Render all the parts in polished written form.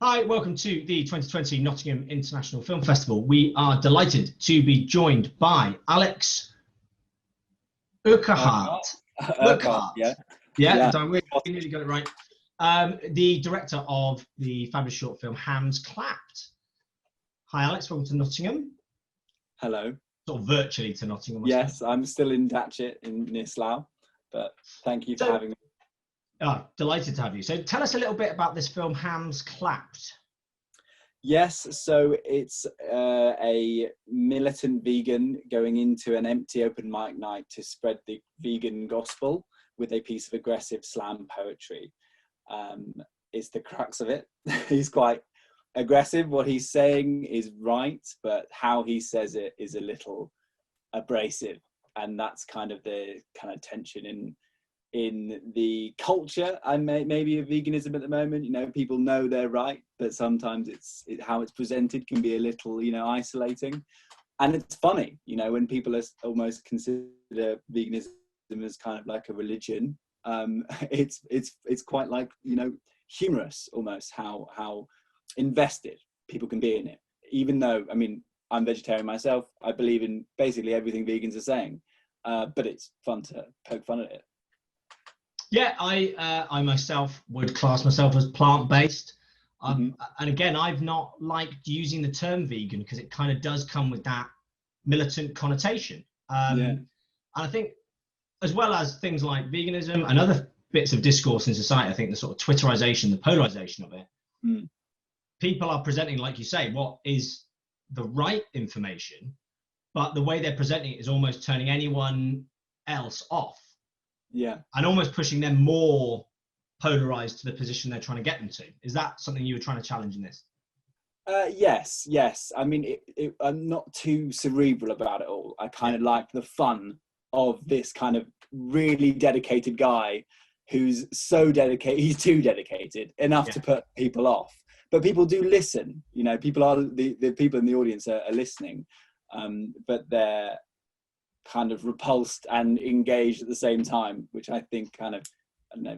Hi, welcome to the 2020 Nottingham International Film Festival. We are delighted to be joined by Alex Urquhart. Urquhart, yeah. We nearly got it right. The director of the fabulous short film Hands Clapped. Hi, Alex. Welcome to Nottingham. Hello. Sort of virtually to Nottingham. Yes, I'm still in Datchet near Slough, but thank you for having me. Oh, delighted to have you. So tell us a little bit about this film, Hands Clapped. Yes, so it's a militant vegan going into an empty open mic night to spread the vegan gospel with a piece of aggressive slam poetry. Is the crux of it. He's quite aggressive. What he's saying is right, but how he says it is a little abrasive, and that's kind of the tension in the culture and maybe of veganism at the moment. You know, people know they're right, but sometimes how it's presented can be a little, isolating. And it's funny, when people almost consider veganism as kind of like a religion. It's quite like, humorous almost how invested people can be in it. Even though, I'm vegetarian myself, I believe in basically everything vegans are saying, but it's fun to poke fun at it. Yeah, I myself would class myself as plant-based. And again, I've not liked using the term vegan because it kind of does come with that militant connotation. And I think, as well as things like veganism and other bits of discourse in society, I think the sort of Twitterization, the polarization of it, people are presenting, like you say, what is the right information, but the way they're presenting it is almost turning anyone else off. Yeah. And almost pushing them more polarized to the position they're trying to get them to. Is that something you were trying to challenge in this? Yes. I mean, I'm not too cerebral about it all. I kind of like the fun of this kind of really dedicated guy who's so dedicated. He's too dedicated enough to put people off. But people do listen. People are the people in the audience are listening, but they're kind of repulsed and engaged at the same time, which I think kind of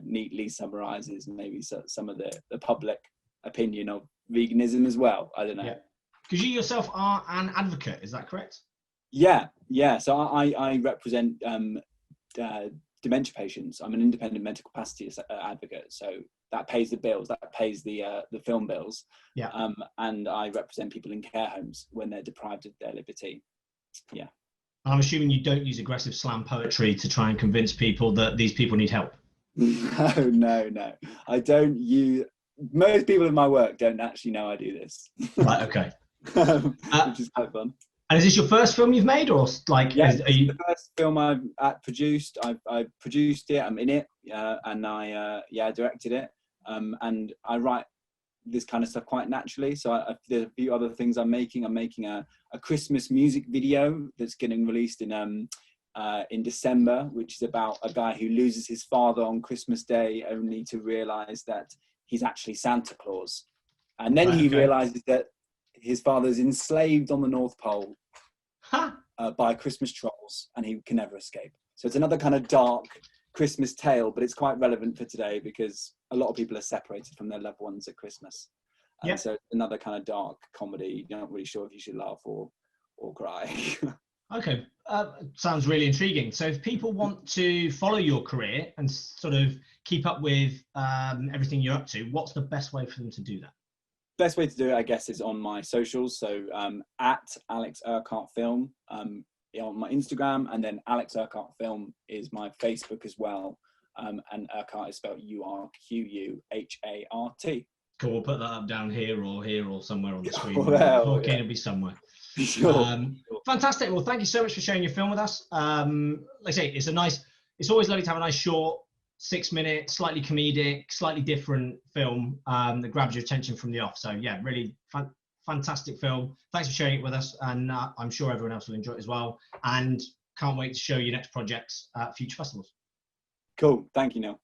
neatly summarizes maybe some of the public opinion of veganism as well. I don't know. Because you yourself are an advocate, is that correct? Yeah. So I represent dementia patients. I'm an independent mental capacity advocate. So that pays the bills, that pays the film bills. Yeah. And I represent people in care homes when they're deprived of their liberty. Yeah. I'm assuming you don't use aggressive slam poetry to try and convince people that these people need help. No. I don't use. Most people in my work don't actually know I do this. Right. Okay. Which is quite fun. And is this your first film you've made, or like? Yeah, the first film I've produced. I produced it. I'm in it, and I directed it. And I write this kind of stuff quite naturally. So there's a few other things I'm making. I'm making a Christmas music video that's getting released in December, which is about a guy who loses his father on Christmas Day, only to realise that he's actually Santa Claus. And then he realises that his father's enslaved on the North Pole by Christmas trolls, and he can never escape. So it's another kind of dark Christmas tale, but it's quite relevant for today because a lot of people are separated from their loved ones at Christmas. And so another kind of dark comedy. You're not really sure if you should laugh or cry. Okay, sounds really intriguing. So if people want to follow your career and sort of keep up with everything you're up to, what's the best way for them to do that? Best way to do it, I guess, is on my socials. So at Alex Urquhart Film on my Instagram, and then Alex Urquhart Film is my Facebook as well. And Urquhart is spelled Urquhart. Cool, we'll put that up down here or somewhere on the screen. It'll be somewhere. Sure. Fantastic. Well, thank you so much for sharing your film with us. Like I say, it's always lovely to have a nice short 6-minute, slightly comedic, slightly different film that grabs your attention from the off. So yeah, really fantastic film. Thanks for sharing it with us, and I'm sure everyone else will enjoy it as well. And can't wait to show your next projects at future festivals. Cool. Thank you, Neil.